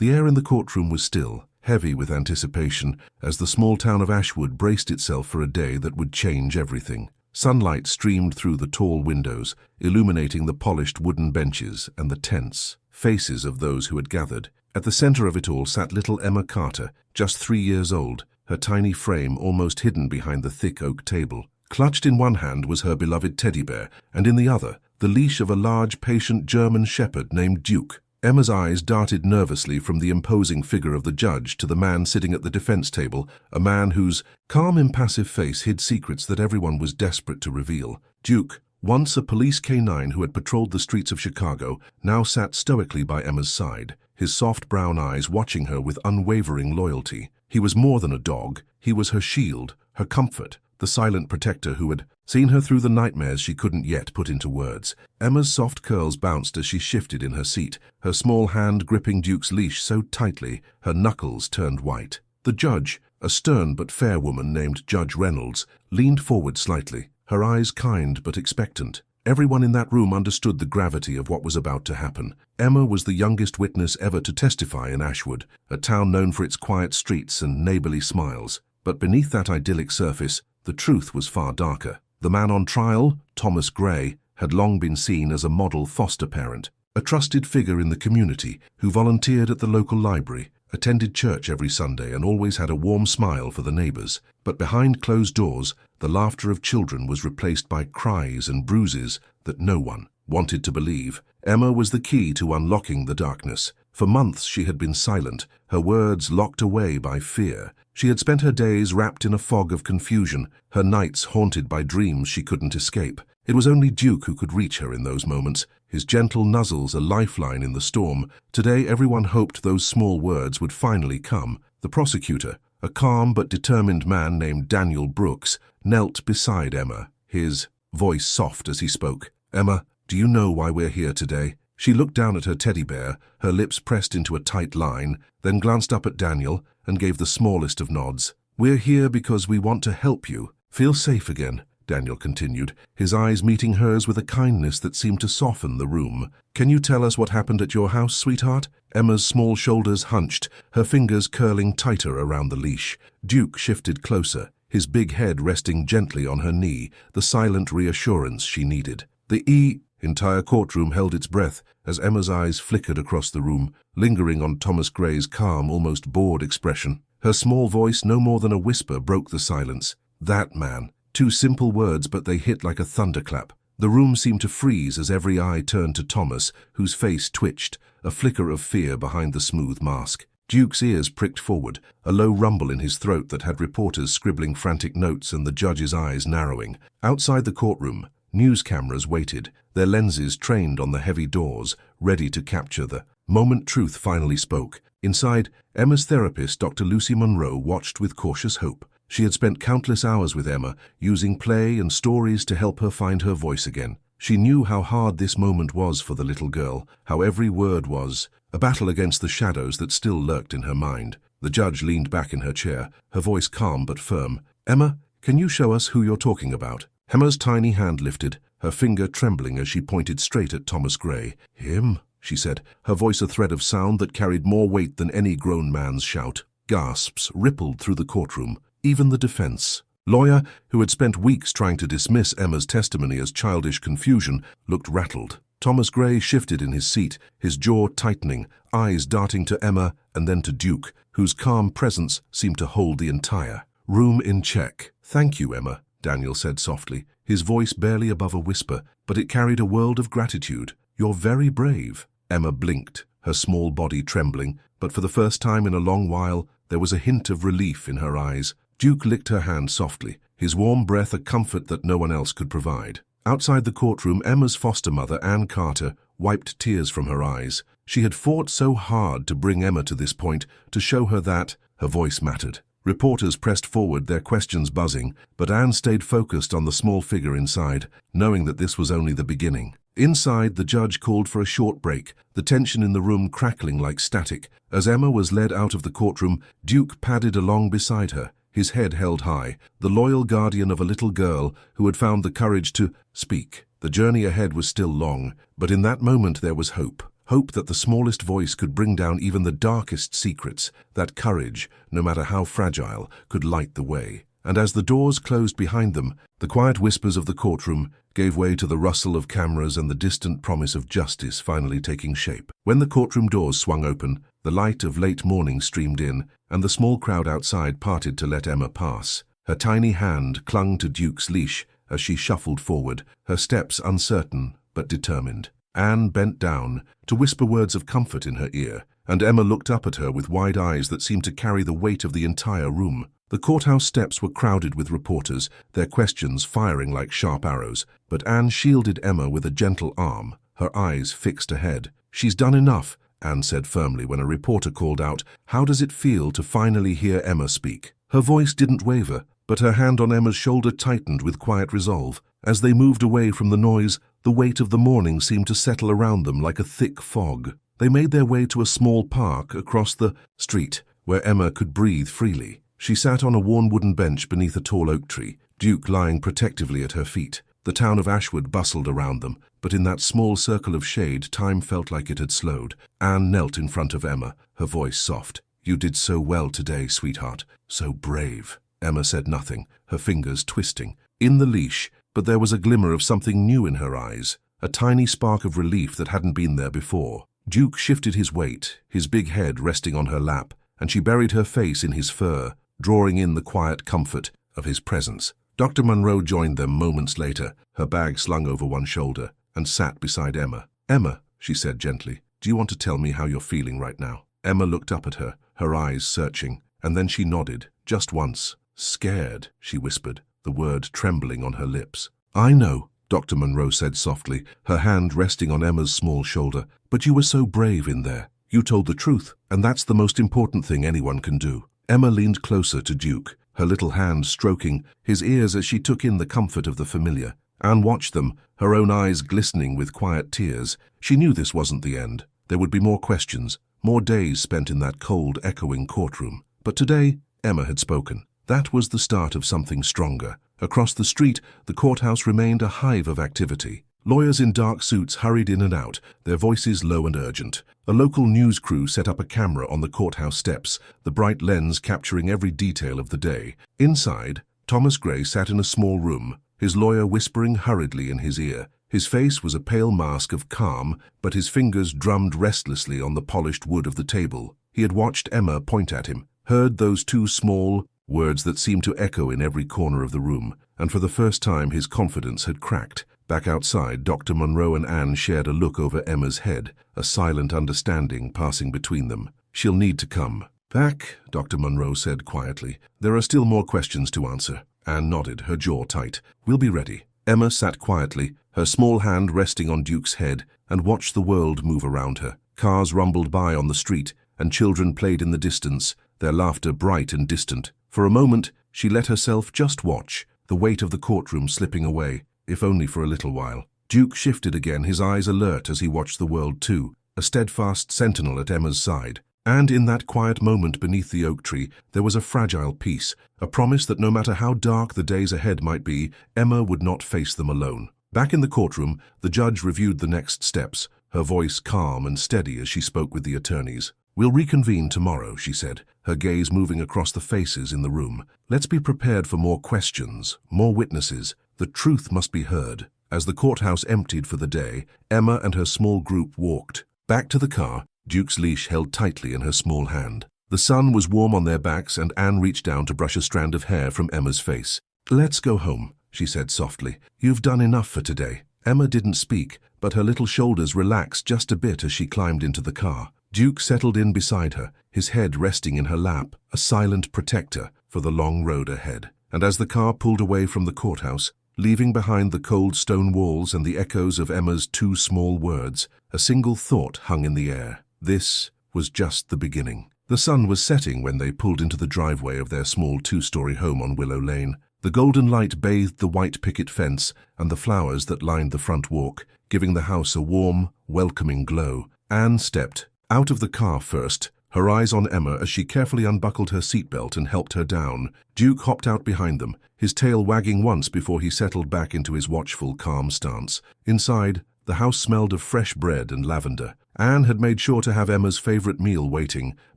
The air in the courtroom was still, heavy with anticipation, as the small town of Ashwood braced itself for a day that would change everything. Sunlight streamed through the tall windows, illuminating the polished wooden benches and the tense faces of those who had gathered. At the center of it all sat little Emma Carter, just 3 years old, her tiny frame almost hidden behind the thick oak table. Clutched in one hand was her beloved teddy bear, and in the other, the leash of a large, patient German shepherd named Duke. Emma's eyes darted nervously from the imposing figure of the judge to the man sitting at the defense table, a man whose calm, impassive face hid secrets that everyone was desperate to reveal. Duke, once a police canine who had patrolled the streets of Chicago, now sat stoically by Emma's side, his soft brown eyes watching her with unwavering loyalty. He was more than a dog. He was her shield, her comfort, the silent protector who had seen her through the nightmares she couldn't yet put into words. Emma's soft curls bounced as she shifted in her seat, her small hand gripping Duke's leash so tightly her knuckles turned white. The judge, a stern but fair woman named Judge Reynolds, leaned forward slightly, her eyes kind but expectant. Everyone in that room understood the gravity of what was about to happen. Emma was the youngest witness ever to testify in Ashwood, a town known for its quiet streets and neighborly smiles. But beneath that idyllic surface, the truth was far darker. The man on trial, Thomas Gray, had long been seen as a model foster parent, a trusted figure in the community who volunteered at the local library, attended church every Sunday, and always had a warm smile for the neighbors. But behind closed doors, the laughter of children was replaced by cries and bruises that no one wanted to believe. Emma was the key to unlocking the darkness. For months she had been silent, her words locked away by fear. She had spent her days wrapped in a fog of confusion, her nights haunted by dreams she couldn't escape. It was only Duke who could reach her in those moments, his gentle nuzzles a lifeline in the storm. Today everyone hoped those small words would finally come. The prosecutor, a calm but determined man named Daniel Brooks, knelt beside Emma, his voice soft as he spoke. "Emma, do you know why we're here today?" She looked down at her teddy bear, her lips pressed into a tight line, then glanced up at Daniel and gave the smallest of nods. "We're here because we want to help you feel safe again," Daniel continued, his eyes meeting hers with a kindness that seemed to soften the room. "Can you tell us what happened at your house, sweetheart?" Emma's small shoulders hunched, her fingers curling tighter around the leash. Duke shifted closer, his big head resting gently on her knee, the silent reassurance she needed. The entire courtroom held its breath as Emma's eyes flickered across the room, lingering on Thomas Gray's calm, almost bored expression. Her small voice, no more than a whisper, broke the silence. "That man." 2 simple words, but they hit like a thunderclap. The room seemed to freeze as every eye turned to Thomas, whose face twitched, a flicker of fear behind the smooth mask. Duke's ears pricked forward, a low rumble in his throat that had reporters scribbling frantic notes and the judge's eyes narrowing. Outside the courtroom, news cameras waited, their lenses trained on the heavy doors, ready to capture the moment truth finally spoke. Inside, Emma's therapist, Dr. Lucy Monroe, watched with cautious hope. She had spent countless hours with Emma, using play and stories to help her find her voice again. She knew how hard this moment was for the little girl, how every word was a battle against the shadows that still lurked in her mind. The judge leaned back in her chair, her voice calm but firm. "Emma, can you show us who you're talking about?" Emma's tiny hand lifted, her finger trembling as she pointed straight at Thomas Gray. "Him," she said, her voice a thread of sound that carried more weight than any grown man's shout. Gasps rippled through the courtroom. Even the defense lawyer, who had spent weeks trying to dismiss Emma's testimony as childish confusion, looked rattled. Thomas Gray shifted in his seat, his jaw tightening, eyes darting to Emma and then to Duke, whose calm presence seemed to hold the entire room in check. "Thank you, Emma," Daniel said softly, his voice barely above a whisper, but it carried a world of gratitude. "You're very brave." Emma blinked, her small body trembling, but for the first time in a long while, there was a hint of relief in her eyes. Duke licked her hand softly, his warm breath a comfort that no one else could provide. Outside the courtroom, Emma's foster mother, Ann Carter, wiped tears from her eyes. She had fought so hard to bring Emma to this point, to show her that her voice mattered. Reporters pressed forward, their questions buzzing, but Anne stayed focused on the small figure inside, knowing that this was only the beginning. Inside, the judge called for a short break, the tension in the room crackling like static. As Emma was led out of the courtroom, Duke padded along beside her, his head held high, the loyal guardian of a little girl who had found the courage to speak. The journey ahead was still long, but in that moment there was hope. Hope that the smallest voice could bring down even the darkest secrets, that courage, no matter how fragile, could light the way. And as the doors closed behind them, the quiet whispers of the courtroom gave way to the rustle of cameras and the distant promise of justice finally taking shape. When the courtroom doors swung open, the light of late morning streamed in, and the small crowd outside parted to let Emma pass. Her tiny hand clung to Duke's leash as she shuffled forward, her steps uncertain but determined. Anne bent down to whisper words of comfort in her ear, and Emma looked up at her with wide eyes that seemed to carry the weight of the entire room. The courthouse steps were crowded with reporters, their questions firing like sharp arrows, but Anne shielded Emma with a gentle arm, her eyes fixed ahead. "She's done enough," Anne said firmly when a reporter called out, "How does it feel to finally hear Emma speak?" Her voice didn't waver, but her hand on Emma's shoulder tightened with quiet resolve. As they moved away from the noise, the weight of the morning seemed to settle around them like a thick fog. They made their way to a small park across the street, where Emma could breathe freely. She sat on a worn wooden bench beneath a tall oak tree, Duke lying protectively at her feet. The town of Ashwood bustled around them, but in that small circle of shade, time felt like it had slowed. Anne knelt in front of Emma, her voice soft. "You did so well today, sweetheart. So brave." Emma said nothing, her fingers twisting. In the leash, but there was a glimmer of something new in her eyes, a tiny spark of relief that hadn't been there before. Duke shifted his weight, his big head resting on her lap, and she buried her face in his fur, drawing in the quiet comfort of his presence. Dr. Munro joined them moments later, her bag slung over one shoulder, and sat beside Emma. "Emma," she said gently, "do you want to tell me how you're feeling right now?" Emma looked up at her, her eyes searching, and then she nodded, just once. "Scared," she whispered, the word trembling on her lips. "I know," Dr. Munro said softly, her hand resting on Emma's small shoulder, "but you were so brave in there. You told the truth, and that's the most important thing anyone can do." Emma leaned closer to Duke, her little hand stroking his ears as she took in the comfort of the familiar. Anne watched them, her own eyes glistening with quiet tears. She knew this wasn't the end. There would be more questions, more days spent in that cold, echoing courtroom. But today, Emma had spoken. That was the start of something stronger. Across the street, the courthouse remained a hive of activity. Lawyers in dark suits hurried in and out, their voices low and urgent. A local news crew set up a camera on the courthouse steps, the bright lens capturing every detail of the day. Inside, Thomas Gray sat in a small room, his lawyer whispering hurriedly in his ear. His face was a pale mask of calm, but his fingers drummed restlessly on the polished wood of the table. He had watched Emma point at him, heard those two small words that seemed to echo in every corner of the room, and for the first time his confidence had cracked. Back outside, Dr. Munro and Anne shared a look over Emma's head, a silent understanding passing between them. "She'll need to come back," Dr. Munro said quietly. "There are still more questions to answer." Anne nodded, her jaw tight. "We'll be ready." Emma sat quietly, her small hand resting on Duke's head, and watched the world move around her. Cars rumbled by on the street, and children played in the distance, their laughter bright and distant. For a moment, she let herself just watch, the weight of the courtroom slipping away, if only for a little while. Duke shifted again, his eyes alert as he watched the world too, a steadfast sentinel at Emma's side. And in that quiet moment beneath the oak tree, there was a fragile peace, a promise that no matter how dark the days ahead might be, Emma would not face them alone. Back in the courtroom, the judge reviewed the next steps, her voice calm and steady as she spoke with the attorneys. "We'll reconvene tomorrow," she said, her gaze moving across the faces in the room. "Let's be prepared for more questions, more witnesses. The truth must be heard." As the courthouse emptied for the day, Emma and her small group walked back to the car, Duke's leash held tightly in her small hand. The sun was warm on their backs, and Anne reached down to brush a strand of hair from Emma's face. "Let's go home," she said softly. "You've done enough for today." Emma didn't speak, but her little shoulders relaxed just a bit as she climbed into the car. Duke settled in beside her, his head resting in her lap, a silent protector for the long road ahead. And as the car pulled away from the courthouse, leaving behind the cold stone walls and the echoes of Emma's two small words, a single thought hung in the air. This was just the beginning. The sun was setting when they pulled into the driveway of their small two-story home on Willow Lane. The golden light bathed the white picket fence and the flowers that lined the front walk, giving the house a warm, welcoming glow. Anne stepped out of the car first, her eyes on Emma as she carefully unbuckled her seatbelt and helped her down. Duke hopped out behind them, his tail wagging once before he settled back into his watchful, calm stance. Inside, The house smelled of fresh bread and lavender. Anne had made sure to have Emma's favorite meal waiting,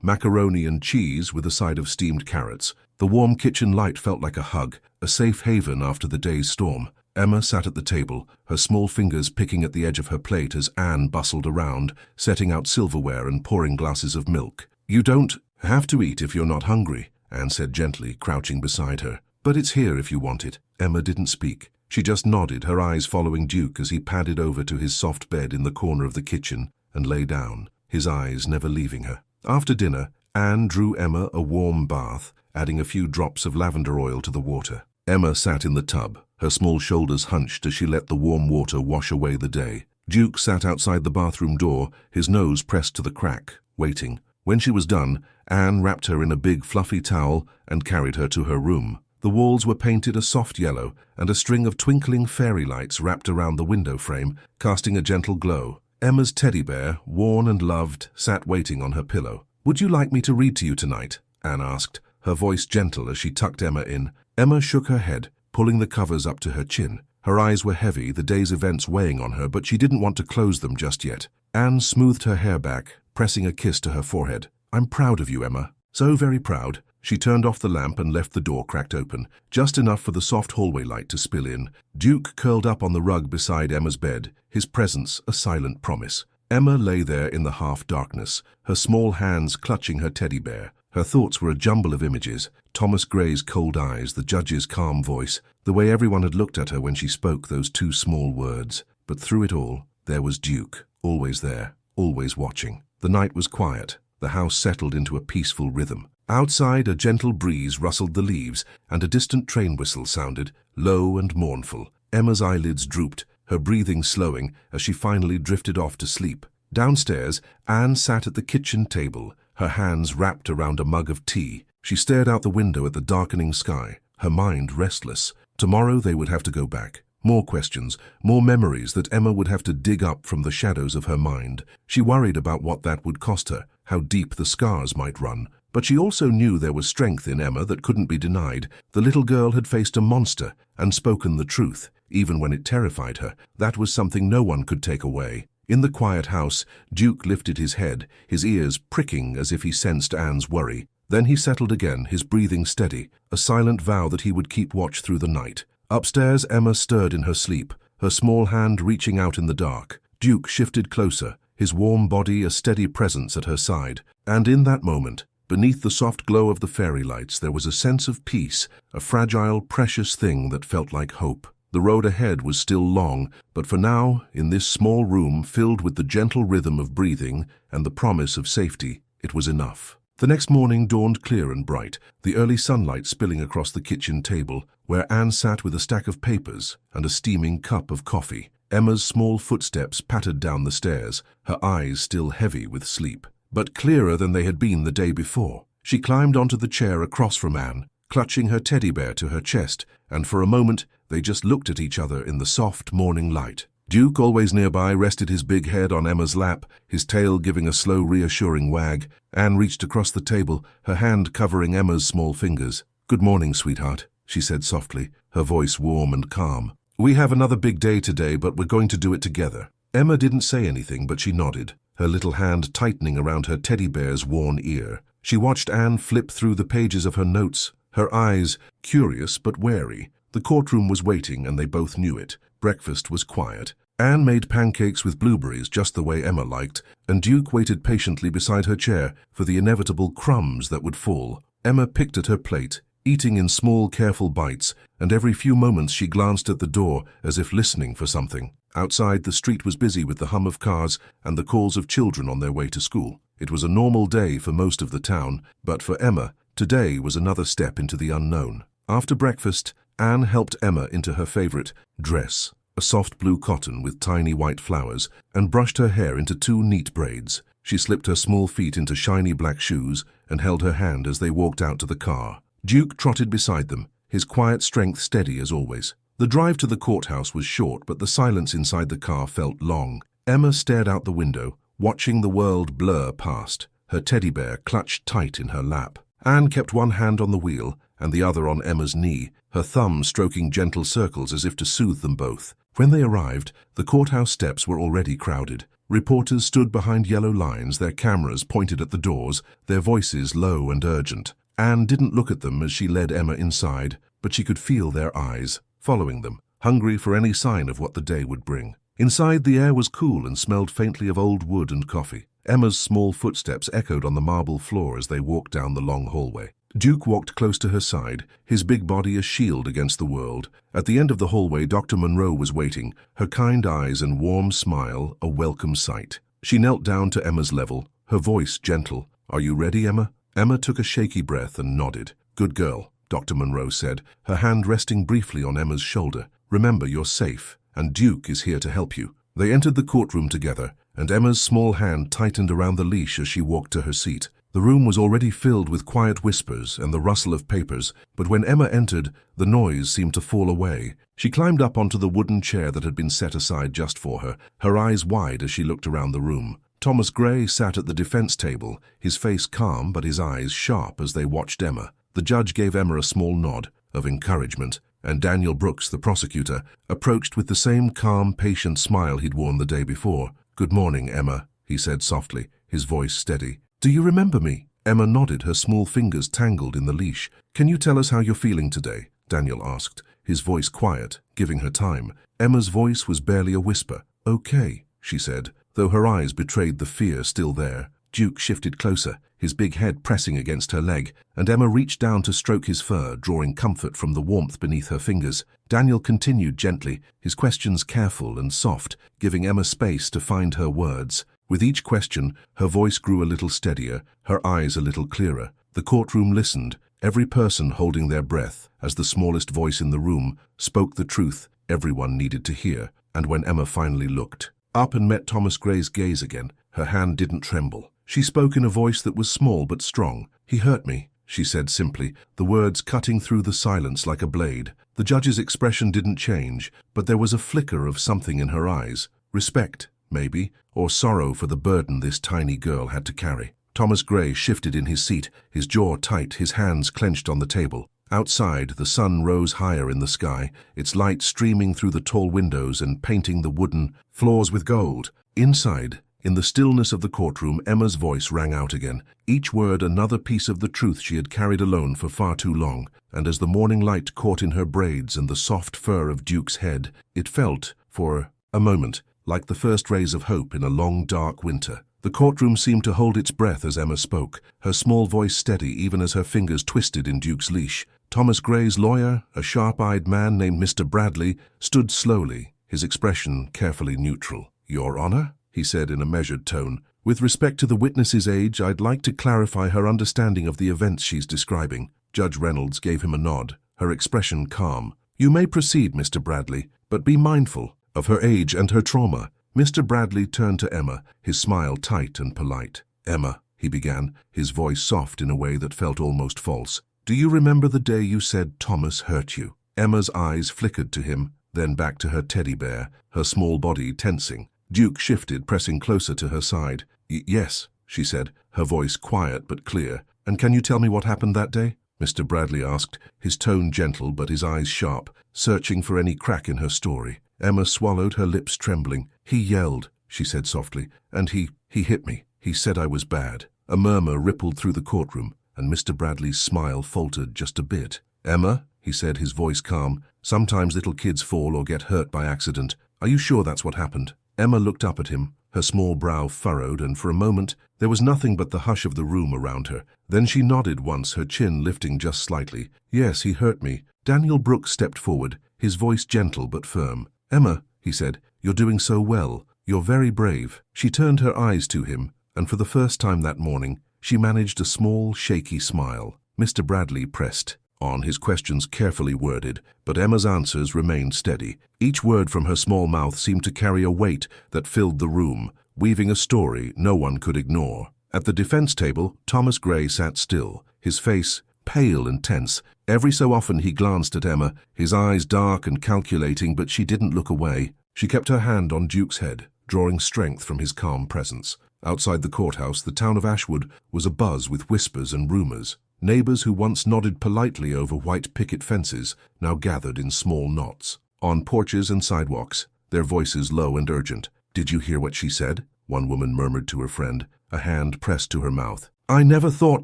macaroni and cheese with a side of steamed carrots. The warm kitchen light felt like a hug, a safe haven after the day's storm. Emma sat at the table, her small fingers picking at the edge of her plate as Anne bustled around, setting out silverware and pouring glasses of milk. "You don't have to eat if you're not hungry," Anne said gently, crouching beside her. "But it's here if you want it." Emma didn't speak. She just nodded, her eyes following Duke as he padded over to his soft bed in the corner of the kitchen and lay down, his eyes never leaving her. After dinner, Anne drew Emma a warm bath, adding a few drops of lavender oil to the water. Emma sat in the tub, her small shoulders hunched as she let the warm water wash away the day. Duke sat outside the bathroom door, his nose pressed to the crack, waiting. When she was done, Anne wrapped her in a big fluffy towel and carried her to her room. The walls were painted a soft yellow, and a string of twinkling fairy lights wrapped around the window frame, casting a gentle glow. Emma's teddy bear, worn and loved, sat waiting on her pillow. "Would you like me to read to you tonight?" Anne asked, her voice gentle as she tucked Emma in. Emma shook her head, pulling the covers up to her chin. Her eyes were heavy, the day's events weighing on her, but she didn't want to close them just yet. Anne smoothed her hair back, pressing a kiss to her forehead. "I'm proud of you, Emma. So very proud." She turned off the lamp and left the door cracked open, just enough for the soft hallway light to spill in. Duke curled up on the rug beside Emma's bed, his presence a silent promise. Emma lay there in the half-darkness, her small hands clutching her teddy bear. Her thoughts were a jumble of images: Thomas Gray's cold eyes, the judge's calm voice, the way everyone had looked at her when she spoke those two small words. But through it all, there was Duke, always there, always watching. The night was quiet. The house settled into a peaceful rhythm. Outside, a gentle breeze rustled the leaves, and a distant train whistle sounded, low and mournful. Emma's eyelids drooped, her breathing slowing as she finally drifted off to sleep. Downstairs, Anne sat at the kitchen table, her hands wrapped around a mug of tea. She stared out the window at the darkening sky, her mind restless. Tomorrow they would have to go back. More questions, more memories that Emma would have to dig up from the shadows of her mind. She worried about what that would cost her, how deep the scars might run. But she also knew there was strength in Emma that couldn't be denied. The little girl had faced a monster and spoken the truth, even when it terrified her. That was something no one could take away. In the quiet house, Duke lifted his head, his ears pricking as if he sensed Anne's worry. Then he settled again, his breathing steady, a silent vow that he would keep watch through the night. Upstairs, Emma stirred in her sleep, her small hand reaching out in the dark. Duke shifted closer, his warm body a steady presence at her side. And in that moment, beneath the soft glow of the fairy lights, there was a sense of peace, a fragile, precious thing that felt like hope. The road ahead was still long, but for now, in this small room filled with the gentle rhythm of breathing and the promise of safety, it was enough. The next morning dawned clear and bright, the early sunlight spilling across the kitchen table, where Anne sat with a stack of papers and a steaming cup of coffee. Emma's small footsteps pattered down the stairs, her eyes still heavy with sleep, but clearer than they had been the day before. She climbed onto the chair across from Anne, clutching her teddy bear to her chest, and for a moment they just looked at each other in the soft morning light. Duke, always nearby, rested his big head on Emma's lap, his tail giving a slow, reassuring wag. Anne reached across the table, her hand covering Emma's small fingers. "Good morning, sweetheart," she said softly, her voice warm and calm. "We have another big day today, but we're going to do it together." Emma didn't say anything, but she nodded, her little hand tightening around her teddy bear's worn ear. She watched Anne flip through the pages of her notes, her eyes curious but wary. The courtroom was waiting, and they both knew it. Breakfast was quiet. Anne made pancakes with blueberries just the way Emma liked, and Duke waited patiently beside her chair for the inevitable crumbs that would fall. Emma picked at her plate, eating in small, careful bites, and every few moments she glanced at the door as if listening for something. Outside, the street was busy with the hum of cars and the calls of children on their way to school. It was a normal day for most of the town, but for Emma, today was another step into the unknown. After breakfast, Anne helped Emma into her favorite dress, a soft blue cotton with tiny white flowers, and brushed her hair into two neat braids. She slipped her small feet into shiny black shoes and held her hand as they walked out to the car. Duke trotted beside them, his quiet strength steady as always. The drive to the courthouse was short, but the silence inside the car felt long. Emma stared out the window, watching the world blur past, her teddy bear clutched tight in her lap. Anne kept one hand on the wheel and the other on Emma's knee, her thumb stroking gentle circles as if to soothe them both. When they arrived, the courthouse steps were already crowded. Reporters stood behind yellow lines, their cameras pointed at the doors, their voices low and urgent. Anne didn't look at them as she led Emma inside, but she could feel their eyes, following them, hungry for any sign of what the day would bring. Inside, the air was cool and smelled faintly of old wood and coffee. Emma's small footsteps echoed on the marble floor as they walked down the long hallway. Duke walked close to her side, his big body a shield against the world. At the end of the hallway, Dr. Monroe was waiting, her kind eyes and warm smile a welcome sight. She knelt down to Emma's level, her voice gentle. "Are you ready, Emma?" Emma took a shaky breath and nodded. "Good girl," Dr. Monroe said, her hand resting briefly on Emma's shoulder. "Remember, you're safe, and Duke is here to help you." They entered the courtroom together, and Emma's small hand tightened around the leash as she walked to her seat. The room was already filled with quiet whispers and the rustle of papers, but when Emma entered, the noise seemed to fall away. She climbed up onto the wooden chair that had been set aside just for her, her eyes wide as she looked around the room. Thomas Gray sat at the defense table, his face calm but his eyes sharp as they watched Emma. The judge gave Emma a small nod of encouragement, and Daniel Brooks, the prosecutor, approached with the same calm, patient smile he'd worn the day before. "Good morning, Emma," he said softly, his voice steady. "Do you remember me?" Emma nodded, her small fingers tangled in the leash. "Can you tell us how you're feeling today?" Daniel asked, his voice quiet, giving her time. Emma's voice was barely a whisper. "Okay," she said, though her eyes betrayed the fear still there. Duke shifted closer, his big head pressing against her leg, and Emma reached down to stroke his fur, drawing comfort from the warmth beneath her fingers. Daniel continued gently, his questions careful and soft, giving Emma space to find her words. With each question, her voice grew a little steadier, her eyes a little clearer. The courtroom listened, every person holding their breath, as the smallest voice in the room spoke the truth everyone needed to hear. And when Emma finally looked up and met Thomas Gray's gaze again, her hand didn't tremble. She spoke in a voice that was small but strong. "He hurt me," she said simply, the words cutting through the silence like a blade. The judge's expression didn't change, but there was a flicker of something in her eyes. Respect, maybe, or sorrow for the burden this tiny girl had to carry. Thomas Gray shifted in his seat, his jaw tight, his hands clenched on the table. Outside, the sun rose higher in the sky, its light streaming through the tall windows and painting the wooden floors with gold. Inside, in the stillness of the courtroom, Emma's voice rang out again, each word another piece of the truth she had carried alone for far too long. And as the morning light caught in her braids and the soft fur of Duke's head, it felt, for a moment, like the first rays of hope in a long, dark winter. The courtroom seemed to hold its breath as Emma spoke, her small voice steady even as her fingers twisted in Duke's leash. Thomas Gray's lawyer, a sharp-eyed man named Mr. Bradley, stood slowly, his expression carefully neutral. "Your Honor," he said in a measured tone, "with respect to the witness's age, I'd like to clarify her understanding of the events she's describing." Judge Reynolds gave him a nod, her expression calm. "You may proceed, Mr. Bradley, but be mindful of her age and her trauma." Mr. Bradley turned to Emma, his smile tight and polite. "Emma," he began, his voice soft in a way that felt almost false, "do you remember the day you said Thomas hurt you?" Emma's eyes flickered to him, then back to her teddy bear, her small body tensing. Duke shifted, pressing closer to her side. "Yes," she said, her voice quiet but clear. "And can you tell me what happened that day?" Mr. Bradley asked, his tone gentle but his eyes sharp, searching for any crack in her story. Emma swallowed, her lips trembling. "He yelled," she said softly, "and he hit me. He said I was bad." A murmur rippled through the courtroom, and Mr. Bradley's smile faltered just a bit. "Emma," he said, his voice calm, "sometimes little kids fall or get hurt by accident. Are you sure that's what happened?" Emma looked up at him, her small brow furrowed, and for a moment there was nothing but the hush of the room around her. Then she nodded once, her chin lifting just slightly. "Yes, he hurt me." Daniel Brooks stepped forward, his voice gentle but firm. "Emma," he said, "you're doing so well. You're very brave." She turned her eyes to him, and for the first time that morning, she managed a small, shaky smile. Mr. Bradley pressed on, his questions carefully worded, but Emma's answers remained steady. Each word from her small mouth seemed to carry a weight that filled the room, weaving a story no one could ignore. At the defense table, Thomas Gray sat still, his face pale and tense. Every so often he glanced at Emma, his eyes dark and calculating, but she didn't look away. She kept her hand on Duke's head, drawing strength from his calm presence. Outside the courthouse, the town of Ashwood was abuzz with whispers and rumors. Neighbors who once nodded politely over white picket fences now gathered in small knots. On porches and sidewalks, their voices low and urgent. "Did you hear what she said?" one woman murmured to her friend, a hand pressed to her mouth. "I never thought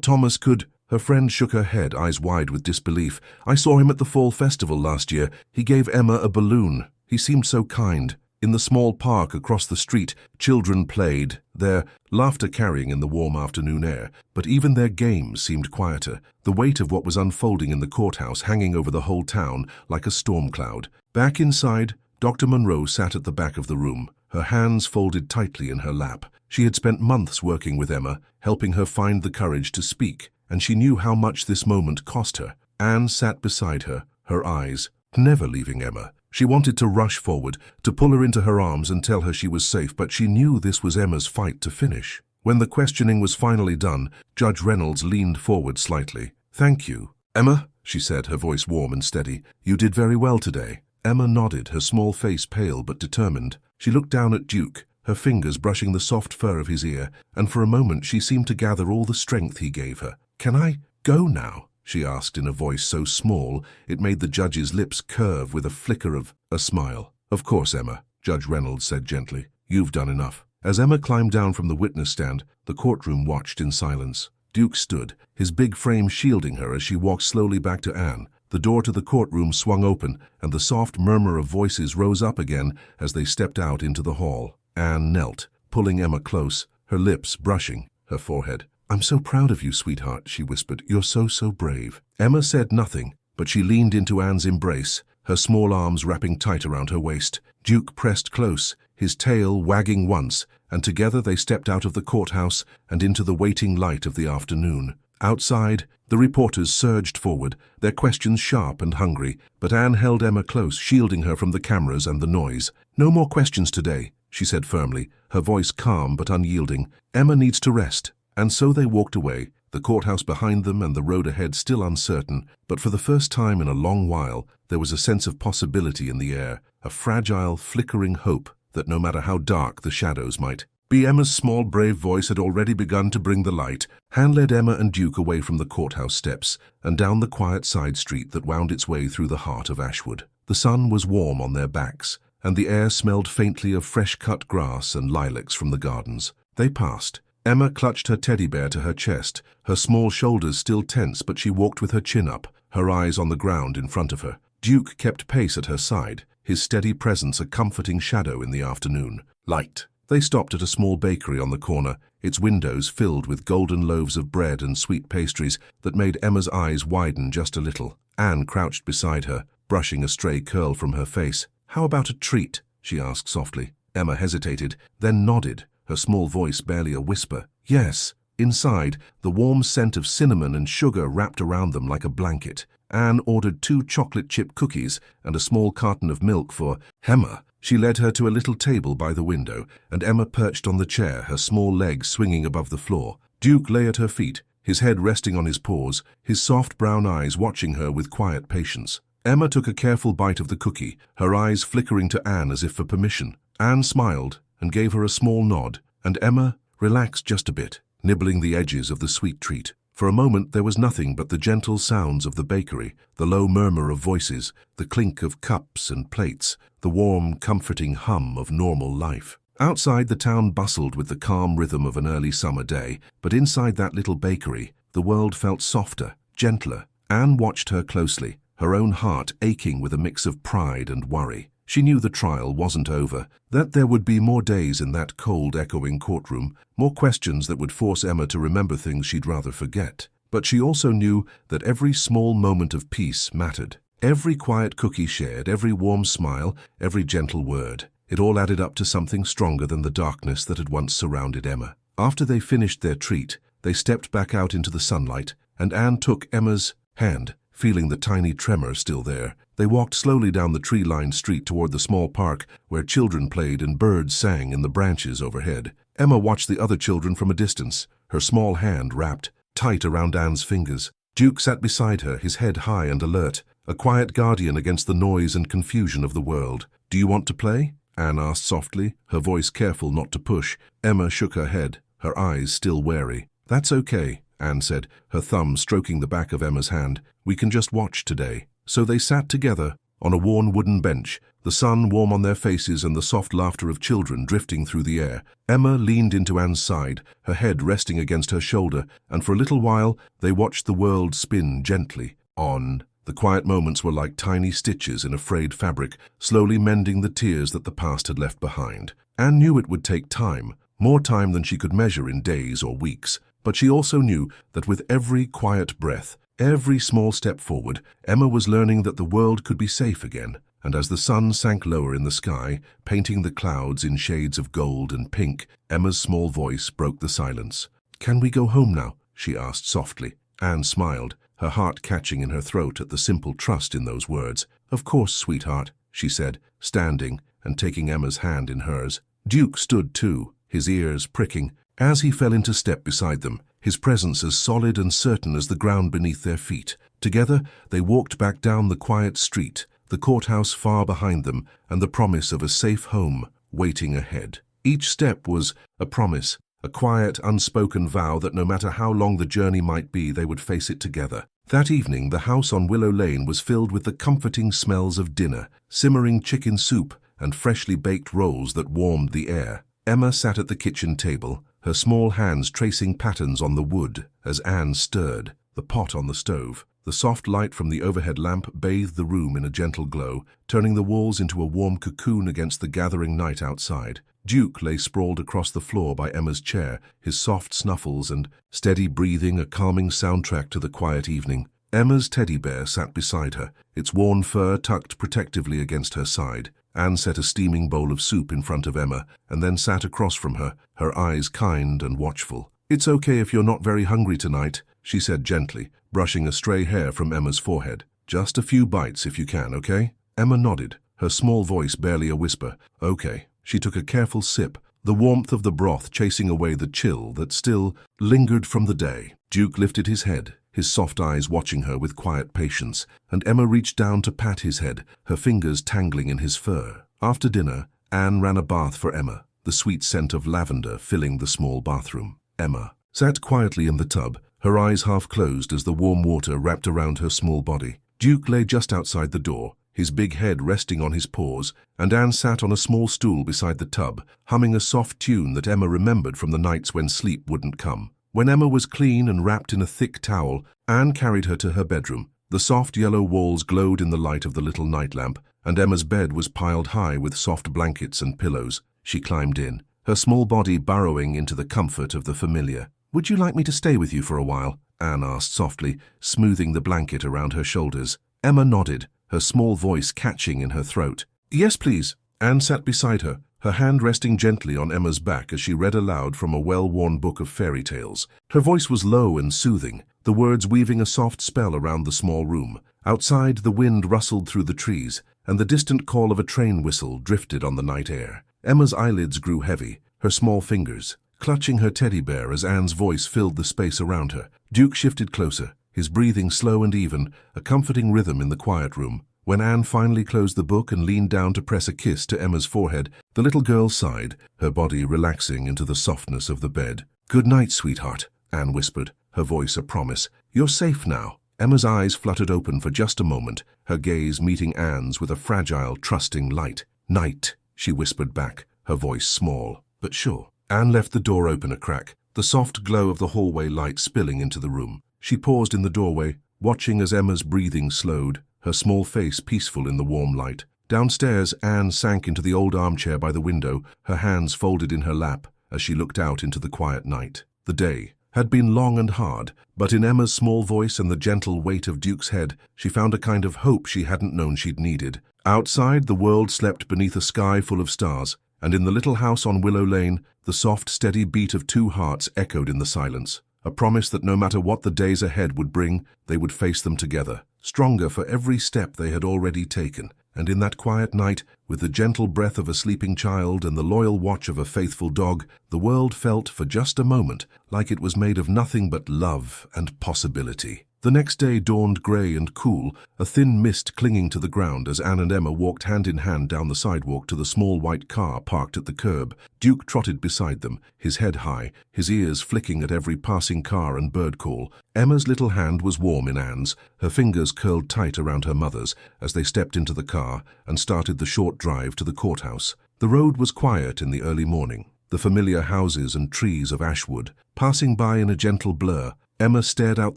Thomas could—" Her friend shook her head, eyes wide with disbelief. "I saw him at the fall festival last year. He gave Emma a balloon. He seemed so kind. In the small park across the street, children played, their laughter carrying in the warm afternoon air, but even their games seemed quieter, the weight of what was unfolding in the courthouse hanging over the whole town like a storm cloud." Back inside, Dr. Monroe sat at the back of the room, her hands folded tightly in her lap. She had spent months working with Emma, helping her find the courage to speak, and she knew how much this moment cost her. Anne sat beside her, her eyes never leaving Emma. She wanted to rush forward, to pull her into her arms and tell her she was safe, but she knew this was Emma's fight to finish. When the questioning was finally done, Judge Reynolds leaned forward slightly. "Thank you, Emma," she said, her voice warm and steady. "You did very well today." Emma nodded, her small face pale but determined. She looked down at Duke, her fingers brushing the soft fur of his ear, and for a moment she seemed to gather all the strength he gave her. "Can I go now?" she asked in a voice so small it made the judge's lips curve with a flicker of a smile. "Of course, Emma," Judge Reynolds said gently. "You've done enough." As Emma climbed down from the witness stand, the courtroom watched in silence. Duke stood, his big frame shielding her as she walked slowly back to Anne. The door to the courtroom swung open, and the soft murmur of voices rose up again as they stepped out into the hall. Anne knelt, pulling Emma close, her lips brushing her forehead. "I'm so proud of you, sweetheart," she whispered. "You're so brave." Emma said nothing, but she leaned into Anne's embrace, her small arms wrapping tight around her waist. Duke pressed close, his tail wagging once, and together they stepped out of the courthouse and into the waiting light of the afternoon. Outside, the reporters surged forward, their questions sharp and hungry, but Anne held Emma close, shielding her from the cameras and the noise. "No more questions today," she said firmly, her voice calm but unyielding. "Emma needs to rest." And so they walked away, the courthouse behind them and the road ahead still uncertain, but for the first time in a long while there was a sense of possibility in the air, a fragile, flickering hope that no matter how dark the shadows might be. Emma's small, brave voice had already begun to bring the light. Anne led Emma and Duke away from the courthouse steps and down the quiet side street that wound its way through the heart of Ashwood. The sun was warm on their backs, and the air smelled faintly of fresh-cut grass and lilacs from the gardens. They passed. Emma clutched her teddy bear to her chest, her small shoulders still tense, but she walked with her chin up, her eyes on the ground in front of her. Duke kept pace at her side, his steady presence a comforting shadow in the afternoon light. They stopped at a small bakery on the corner, its windows filled with golden loaves of bread and sweet pastries that made Emma's eyes widen just a little. Anne crouched beside her, brushing a stray curl from her face. "How about a treat?" she asked softly. Emma hesitated, then nodded, her small voice barely a whisper. "Yes." Inside, the warm scent of cinnamon and sugar wrapped around them like a blanket. Anne ordered 2 chocolate chip cookies and a small carton of milk for Emma. She led her to a little table by the window, and Emma perched on the chair, her small legs swinging above the floor. Duke lay at her feet, his head resting on his paws, his soft brown eyes watching her with quiet patience. Emma took a careful bite of the cookie, her eyes flickering to Anne as if for permission. Anne smiled and gave her a small nod, and Emma relaxed just a bit, nibbling the edges of the sweet treat. For a moment there was nothing but the gentle sounds of the bakery, the low murmur of voices, the clink of cups and plates, the warm, comforting hum of normal life. Outside, the town bustled with the calm rhythm of an early summer day, but inside that little bakery, the world felt softer, gentler. Anne watched her closely, her own heart aching with a mix of pride and worry. She knew the trial wasn't over, that there would be more days in that cold, echoing courtroom, more questions that would force Emma to remember things she'd rather forget. But she also knew that every small moment of peace mattered. Every quiet cookie shared, every warm smile, every gentle word. It all added up to something stronger than the darkness that had once surrounded Emma. After they finished their treat, they stepped back out into the sunlight, and Anne took Emma's hand, feeling the tiny tremor still there. They walked slowly down the tree-lined street toward the small park where children played and birds sang in the branches overhead. Emma watched the other children from a distance, her small hand wrapped tight around Anne's fingers. Duke sat beside her, his head high and alert, a quiet guardian against the noise and confusion of the world. "Do you want to play?" Anne asked softly, her voice careful not to push. Emma shook her head, her eyes still wary. "That's okay," Anne said, her thumb stroking the back of Emma's hand. "We can just watch today." So they sat together on a worn wooden bench, the sun warm on their faces and the soft laughter of children drifting through the air. Emma leaned into Anne's side, her head resting against her shoulder, and for a little while they watched the world spin gently on. The quiet moments were like tiny stitches in a frayed fabric, slowly mending the tears that the past had left behind. Anne knew it would take time, more time than she could measure in days or weeks, but she also knew that with every quiet breath, every small step forward, Emma was learning that the world could be safe again. And as the sun sank lower in the sky, painting the clouds in shades of gold and pink, Emma's small voice broke the silence. "Can we go home now?" she asked softly. Anne smiled, her heart catching in her throat at the simple trust in those words. "Of course, sweetheart," she said, standing and taking Emma's hand in hers. Duke stood too, his ears pricking, as he fell into step beside them, his presence as solid and certain as the ground beneath their feet. Together they walked back down the quiet street, the courthouse far behind them, and the promise of a safe home waiting ahead. Each step was a promise, a quiet, unspoken vow that no matter how long the journey might be, they would face it together. That evening, the house on Willow Lane was filled with the comforting smells of dinner, simmering chicken soup, and freshly baked rolls that warmed the air. Emma sat at the kitchen table, her small hands tracing patterns on the wood as Anne stirred, the pot on the stove. The soft light from the overhead lamp bathed the room in a gentle glow, turning the walls into a warm cocoon against the gathering night outside. Duke lay sprawled across the floor by Emma's chair, his soft snuffles and steady breathing a calming soundtrack to the quiet evening. Emma's teddy bear sat beside her, its worn fur tucked protectively against her side. Anne set a steaming bowl of soup in front of Emma and then sat across from her, her eyes kind and watchful. "It's okay if you're not very hungry tonight," she said gently, brushing a stray hair from Emma's forehead. "Just a few bites if you can, okay?" Emma nodded, her small voice barely a whisper. "Okay." She took a careful sip, the warmth of the broth chasing away the chill that still lingered from the day. Duke lifted his head, his soft eyes watching her with quiet patience, and Emma reached down to pat his head, her fingers tangling in his fur. After dinner, Anne ran a bath for Emma, the sweet scent of lavender filling the small bathroom. Emma sat quietly in the tub, her eyes half closed as the warm water wrapped around her small body. Duke lay just outside the door, his big head resting on his paws, and Anne sat on a small stool beside the tub, humming a soft tune that Emma remembered from the nights when sleep wouldn't come. When Emma was clean and wrapped in a thick towel, Anne carried her to her bedroom. The soft yellow walls glowed in the light of the little night lamp, and Emma's bed was piled high with soft blankets and pillows. She climbed in, her small body burrowing into the comfort of the familiar. "Would you like me to stay with you for a while?" Anne asked softly, smoothing the blanket around her shoulders. Emma nodded, her small voice catching in her throat. "Yes, please." Anne sat beside her, her hand resting gently on Emma's back as she read aloud from a well-worn book of fairy tales. Her voice was low and soothing, the words weaving a soft spell around the small room. Outside, the wind rustled through the trees, and the distant call of a train whistle drifted on the night air. Emma's eyelids grew heavy, her small fingers clutching her teddy bear as Anne's voice filled the space around her. Duke shifted closer, his breathing slow and even, a comforting rhythm in the quiet room. When Anne finally closed the book and leaned down to press a kiss to Emma's forehead, the little girl sighed, her body relaxing into the softness of the bed. "Good night, sweetheart," Anne whispered, her voice a promise. "You're safe now." Emma's eyes fluttered open for just a moment, her gaze meeting Anne's with a fragile, trusting light. "Night," she whispered back, her voice small, but sure. Anne left the door open a crack, the soft glow of the hallway light spilling into the room. She paused in the doorway, watching as Emma's breathing slowed, her small face peaceful in the warm light. Downstairs, Anne sank into the old armchair by the window, her hands folded in her lap as she looked out into the quiet night. The day had been long and hard, but in Emma's small voice and the gentle weight of Duke's head, she found a kind of hope she hadn't known she'd needed. Outside, the world slept beneath a sky full of stars, and in the little house on Willow Lane, the soft, steady beat of two hearts echoed in the silence, a promise that no matter what the days ahead would bring, they would face them together, stronger for every step they had already taken. And in that quiet night, with the gentle breath of a sleeping child and the loyal watch of a faithful dog, the world felt for just a moment like it was made of nothing but love and possibility. The next day dawned grey and cool, a thin mist clinging to the ground as Anne and Emma walked hand in hand down the sidewalk to the small white car parked at the curb. Duke trotted beside them, his head high, his ears flicking at every passing car and bird call. Emma's little hand was warm in Anne's, her fingers curled tight around her mother's as they stepped into the car and started the short drive to the courthouse. The road was quiet in the early morning, the familiar houses and trees of Ashwood passing by in a gentle blur. Emma stared out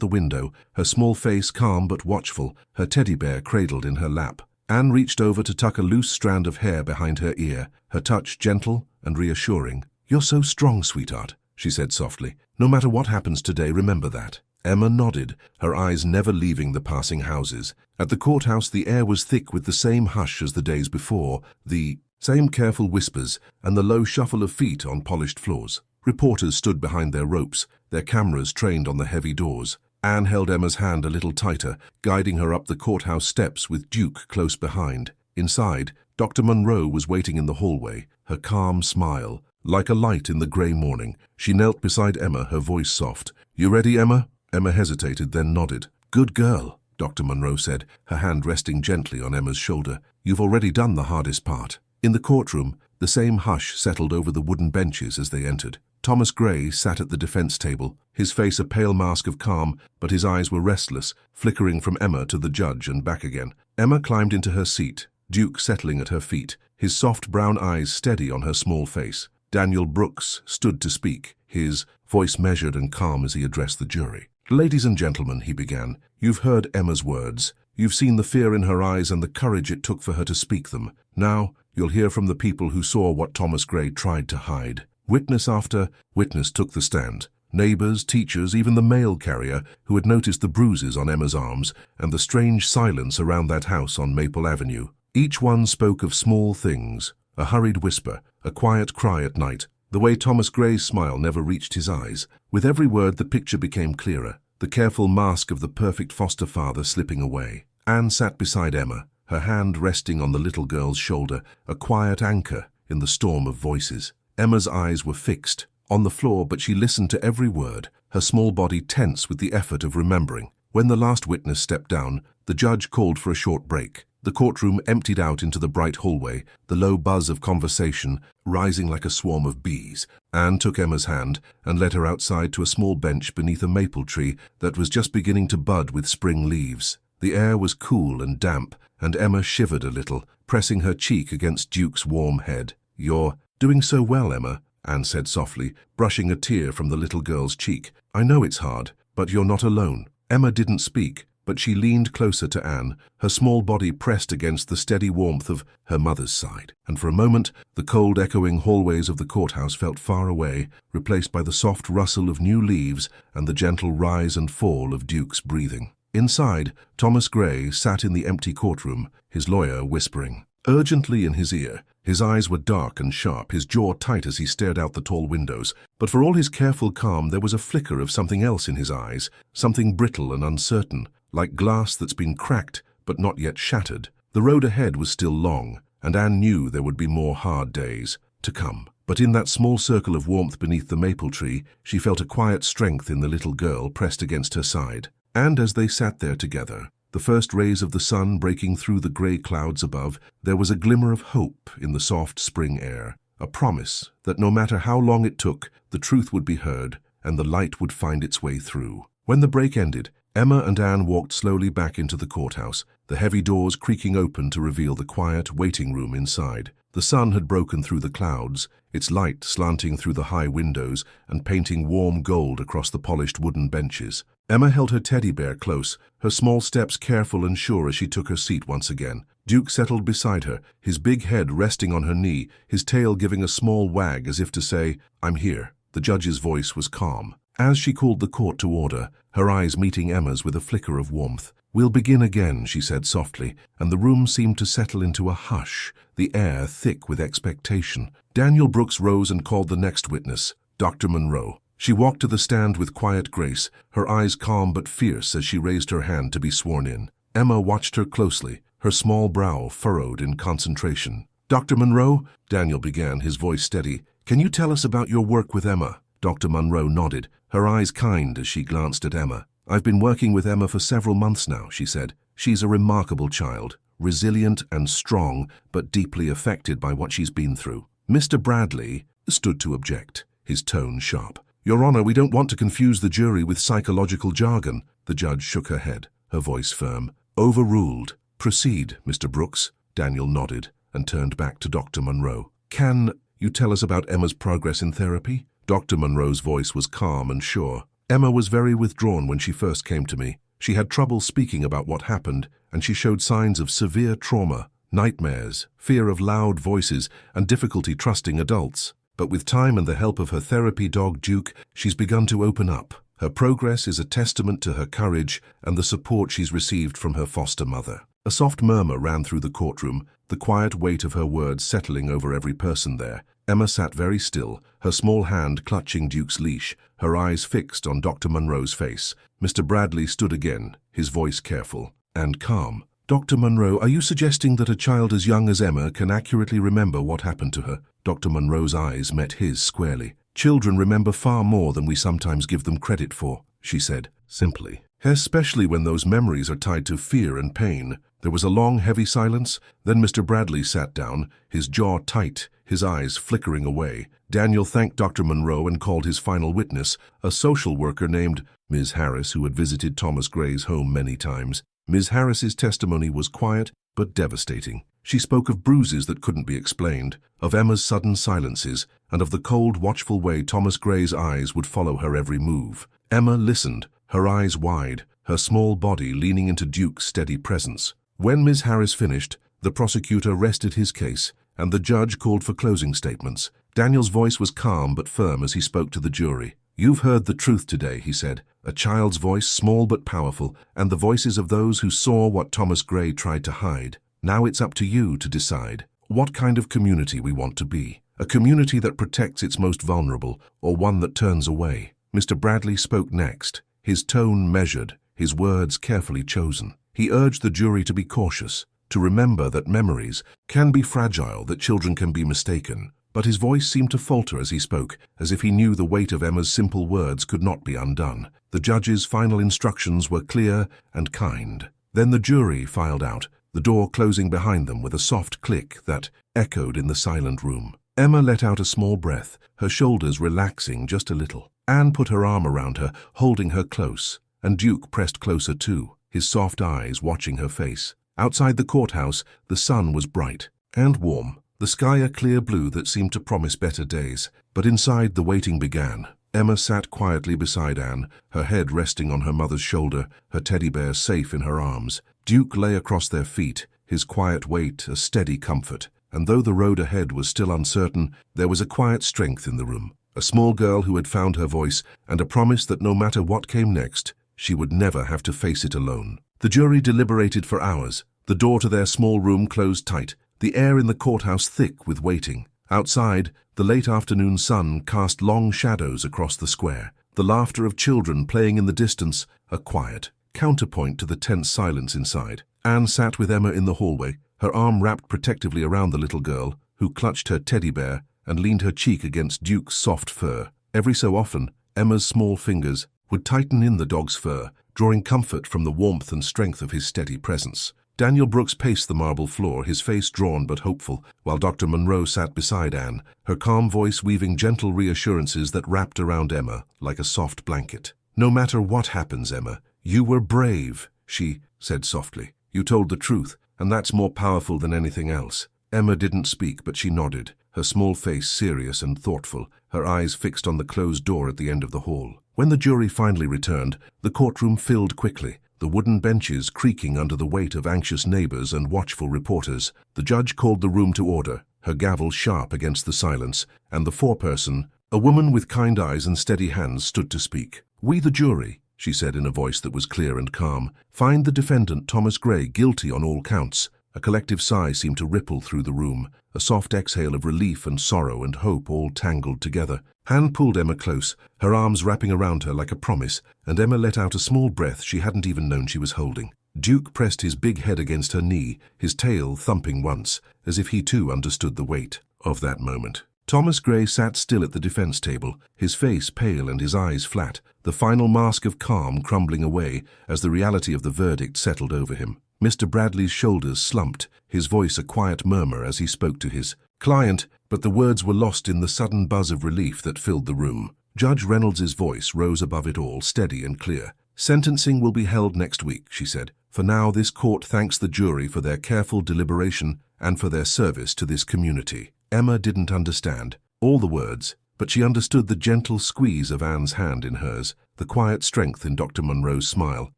the window, her small face calm but watchful, her teddy bear cradled in her lap. Anne reached over to tuck a loose strand of hair behind her ear, her touch gentle and reassuring. "You're so strong, sweetheart," she said softly. "No matter what happens today, remember that." Emma nodded, her eyes never leaving the passing houses. At the courthouse the air was thick with the same hush as the days before, the same careful whispers and the low shuffle of feet on polished floors. Reporters stood behind their ropes, their cameras trained on the heavy doors. Anne held Emma's hand a little tighter, guiding her up the courthouse steps with Duke close behind. Inside, Dr. Munro was waiting in the hallway, her calm smile like a light in the grey morning. She knelt beside Emma, her voice soft. "You ready, Emma?" Emma hesitated, then nodded. "Good girl," Dr. Munro said, her hand resting gently on Emma's shoulder. "You've already done the hardest part." In the courtroom, the same hush settled over the wooden benches as they entered. Thomas Gray sat at the defense table, his face a pale mask of calm, but his eyes were restless, flickering from Emma to the judge and back again. Emma climbed into her seat, Duke settling at her feet, his soft brown eyes steady on her small face. Daniel Brooks stood to speak, his voice measured and calm as he addressed the jury. "Ladies and gentlemen," he began, "you've heard Emma's words. You've seen the fear in her eyes and the courage it took for her to speak them. Now, you'll hear from the people who saw what Thomas Gray tried to hide." Witness after witness took the stand. Neighbors, teachers, even the mail carrier who had noticed the bruises on Emma's arms and the strange silence around that house on Maple Avenue. Each one spoke of small things, a hurried whisper, a quiet cry at night, the way Thomas Gray's smile never reached his eyes. With every word the picture became clearer, the careful mask of the perfect foster father slipping away. Anne sat beside Emma, her hand resting on the little girl's shoulder, a quiet anchor in the storm of voices. Emma's eyes were fixed on the floor, but she listened to every word, her small body tense with the effort of remembering. When the last witness stepped down, the judge called for a short break. The courtroom emptied out into the bright hallway, the low buzz of conversation rising like a swarm of bees. Anne took Emma's hand and led her outside to a small bench beneath a maple tree that was just beginning to bud with spring leaves. The air was cool and damp, and Emma shivered a little, pressing her cheek against Duke's warm head. "You're doing so well, Emma," Anne said softly, brushing a tear from the little girl's cheek. "I know it's hard, but you're not alone." Emma didn't speak, but she leaned closer to Anne, her small body pressed against the steady warmth of her mother's side. And for a moment, the cold echoing hallways of the courthouse felt far away, replaced by the soft rustle of new leaves and the gentle rise and fall of Duke's breathing. Inside, Thomas Gray sat in the empty courtroom, his lawyer whispering urgently in his ear. His eyes were dark and sharp, his jaw tight as he stared out the tall windows. But for all his careful calm, there was a flicker of something else in his eyes, something brittle and uncertain, like glass that's been cracked but not yet shattered. The road ahead was still long, and Anne knew there would be more hard days to come. But in that small circle of warmth beneath the maple tree, she felt a quiet strength in the little girl pressed against her side. And as they sat there together, the first rays of the sun breaking through the grey clouds above, there was a glimmer of hope in the soft spring air, a promise that no matter how long it took, the truth would be heard and the light would find its way through. When the break ended, Emma and Anne walked slowly back into the courthouse, the heavy doors creaking open to reveal the quiet waiting room inside. The sun had broken through the clouds, its light slanting through the high windows and painting warm gold across the polished wooden benches. Emma held her teddy bear close, her small steps careful and sure as she took her seat once again. Duke settled beside her, his big head resting on her knee, his tail giving a small wag as if to say, "I'm here." The judge's voice was calm. As she called the court to order, her eyes meeting Emma's with a flicker of warmth. "We'll begin again," she said softly, and the room seemed to settle into a hush, the air thick with expectation. Daniel Brooks rose and called the next witness, Dr. Munro. She walked to the stand with quiet grace, her eyes calm but fierce as she raised her hand to be sworn in. Emma watched her closely, her small brow furrowed in concentration. "Dr. Munro," Daniel began, his voice steady, "can you tell us about your work with Emma?" Dr. Munro nodded, her eyes kind as she glanced at Emma. "I've been working with Emma for several months now," she said. "She's a remarkable child, resilient and strong, but deeply affected by what she's been through." Mr. Bradley stood to object, his tone sharp. "Your Honor, we don't want to confuse the jury with psychological jargon." The judge shook her head, her voice firm. "Overruled. Proceed, Mr. Brooks." Daniel nodded and turned back to Dr. Monroe. "Can you tell us about Emma's progress in therapy?" Dr. Monroe's voice was calm and sure. "Emma was very withdrawn when she first came to me. She had trouble speaking about what happened, and she showed signs of severe trauma, nightmares, fear of loud voices, and difficulty trusting adults. But with time and the help of her therapy dog Duke, she's begun to open up. Her progress is a testament to her courage and the support she's received from her foster mother." A soft murmur ran through the courtroom, the quiet weight of her words settling over every person there. Emma sat very still, her small hand clutching Duke's leash, her eyes fixed on Dr. Monroe's face. Mr. Bradley stood again, his voice careful and calm. "Dr. Monroe, are you suggesting that a child as young as Emma can accurately remember what happened to her?" Dr. Monroe's eyes met his squarely. "Children remember far more than we sometimes give them credit for," she said, simply. "Especially when those memories are tied to fear and pain." There was a long, heavy silence. Then Mr. Bradley sat down, his jaw tight, his eyes flickering away. Daniel thanked Dr. Monroe and called his final witness, a social worker named Ms. Harris, who had visited Thomas Gray's home many times. Ms. Harris's testimony was quiet but devastating. She spoke of bruises that couldn't be explained, of Emma's sudden silences, and of the cold, watchful way Thomas Gray's eyes would follow her every move. Emma listened, her eyes wide, her small body leaning into Duke's steady presence. When Ms. Harris finished, the prosecutor rested his case, and the judge called for closing statements. Daniel's voice was calm but firm as he spoke to the jury. "You've heard the truth today," he said. "A child's voice, small but powerful, and the voices of those who saw what Thomas Gray tried to hide. Now it's up to you to decide what kind of community we want to be. A community that protects its most vulnerable, or one that turns away." Mr. Bradley spoke next, his tone measured, his words carefully chosen. He urged the jury to be cautious, to remember that memories can be fragile, that children can be mistaken. But his voice seemed to falter as he spoke, as if he knew the weight of Emma's simple words could not be undone. The judge's final instructions were clear and kind. Then the jury filed out, the door closing behind them with a soft click that echoed in the silent room. Emma let out a small breath, her shoulders relaxing just a little. Anne put her arm around her, holding her close, and Duke pressed closer too, his soft eyes watching her face. Outside the courthouse, the sun was bright and warm, the sky a clear blue that seemed to promise better days. But inside, the waiting began. Emma sat quietly beside Anne, her head resting on her mother's shoulder, her teddy bear safe in her arms. Duke lay across their feet, his quiet weight a steady comfort. And though the road ahead was still uncertain, there was a quiet strength in the room. A small girl who had found her voice, and a promise that no matter what came next, she would never have to face it alone. The jury deliberated for hours. The door to their small room closed tight, the air in the courthouse thick with waiting. Outside, the late afternoon sun cast long shadows across the square. The laughter of children playing in the distance, a quiet counterpoint to the tense silence inside. Anne sat with Emma in the hallway, her arm wrapped protectively around the little girl, who clutched her teddy bear and leaned her cheek against Duke's soft fur. Every so often, Emma's small fingers would tighten in the dog's fur, drawing comfort from the warmth and strength of his steady presence. Daniel Brooks paced the marble floor, his face drawn but hopeful, while Dr. Monroe sat beside Anne, her calm voice weaving gentle reassurances that wrapped around Emma like a soft blanket. "No matter what happens, Emma, you were brave," she said softly. "You told the truth, and that's more powerful than anything else." Emma didn't speak, but she nodded, her small face serious and thoughtful, her eyes fixed on the closed door at the end of the hall. When the jury finally returned, the courtroom filled quickly, the wooden benches creaking under the weight of anxious neighbors and watchful reporters. The judge called the room to order, her gavel sharp against the silence, and the foreperson, a woman with kind eyes and steady hands, stood to speak. "We, the jury," she said in a voice that was clear and calm, "find the defendant Thomas Gray guilty on all counts." A collective sigh seemed to ripple through the room, a soft exhale of relief and sorrow and hope all tangled together. Anne pulled Emma close, her arms wrapping around her like a promise, and Emma let out a small breath she hadn't even known she was holding. Duke pressed his big head against her knee, his tail thumping once, as if he too understood the weight of that moment. Thomas Gray sat still at the defense table, his face pale and his eyes flat, the final mask of calm crumbling away as the reality of the verdict settled over him. Mr. Bradley's shoulders slumped, his voice a quiet murmur as he spoke to his client, but the words were lost in the sudden buzz of relief that filled the room. Judge Reynolds's voice rose above it all, steady and clear. "Sentencing will be held next week," she said. "For now, this court thanks the jury for their careful deliberation and for their service to this community." Emma didn't understand all the words, but she understood the gentle squeeze of Anne's hand in hers, the quiet strength in Dr. Munro's smile,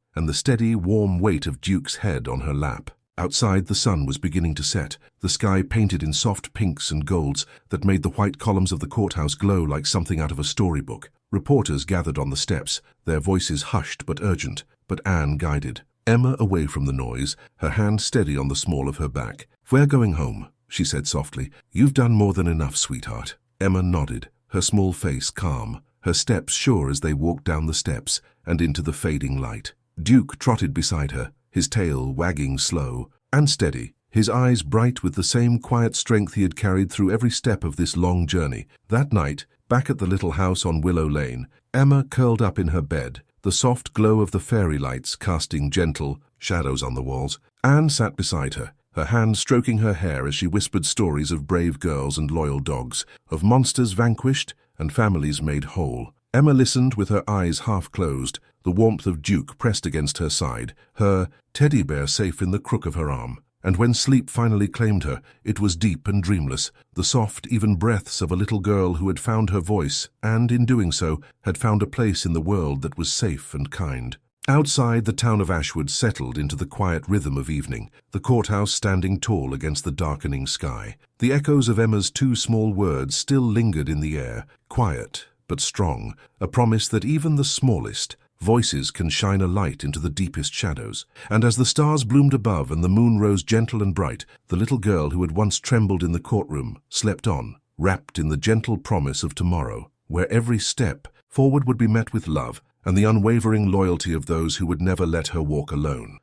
and the steady, warm weight of Duke's head on her lap. Outside, the sun was beginning to set, the sky painted in soft pinks and golds that made the white columns of the courthouse glow like something out of a storybook. Reporters gathered on the steps, their voices hushed but urgent, but Anne guided Emma away from the noise, her hand steady on the small of her back. "We're going home," she said softly. "You've done more than enough, sweetheart." Emma nodded, her small face calm, her steps sure as they walked down the steps and into the fading light. Duke trotted beside her, his tail wagging slow and steady, his eyes bright with the same quiet strength he had carried through every step of this long journey. That night, back at the little house on Willow Lane, Emma curled up in her bed, the soft glow of the fairy lights casting gentle shadows on the walls. Anne sat beside her, her hand stroking her hair as she whispered stories of brave girls and loyal dogs, of monsters vanquished and families made whole. Emma listened with her eyes half closed, the warmth of Duke pressed against her side, her teddy bear safe in the crook of her arm. And when sleep finally claimed her, it was deep and dreamless, the soft, even breaths of a little girl who had found her voice and, in doing so, had found a place in the world that was safe and kind. Outside, the town of Ashwood settled into the quiet rhythm of evening, the courthouse standing tall against the darkening sky. The echoes of Emma's two small words still lingered in the air, quiet but strong, a promise that even the smallest voices can shine a light into the deepest shadows. And as the stars bloomed above and the moon rose gentle and bright, the little girl who had once trembled in the courtroom slept on, wrapped in the gentle promise of tomorrow, where every step forward would be met with love and the unwavering loyalty of those who would never let her walk alone.